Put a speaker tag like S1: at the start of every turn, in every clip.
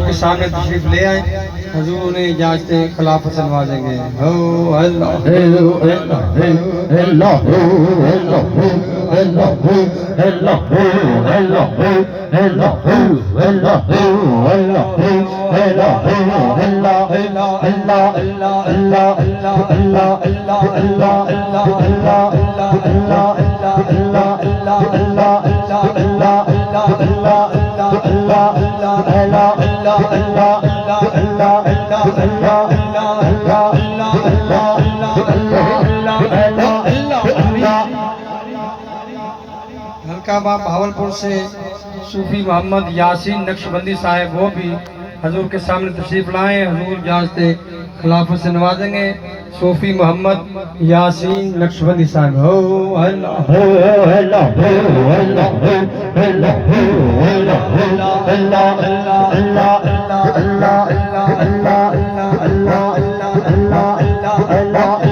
S1: के सामने तशरीफ ले आए, हुजूर उन्हें इजाजत खिलाफत नवाजेंगे। हो अल्लाह हल्काबाद भावलपुर से सूफी मोहम्मद यासीन नक्शबंदी साहब, वो भी हजूर के सामने तशरीफ लाए। हजूर इजाज़त खिलाफत से नवाजेंगे। सूफी मोहम्मद यासीन नक्शबंदी साहब। हो अल्लाह हो अल्लाह हो अल्लाह हो अल्लाह हो अल्लाह हो अल्लाह अल्लाह अल्लाह अल्लाह अल्लाह अल्लाह अल्लाह अल्लाह अल्लाह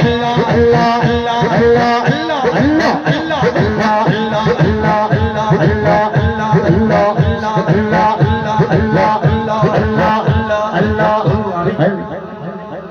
S1: Allah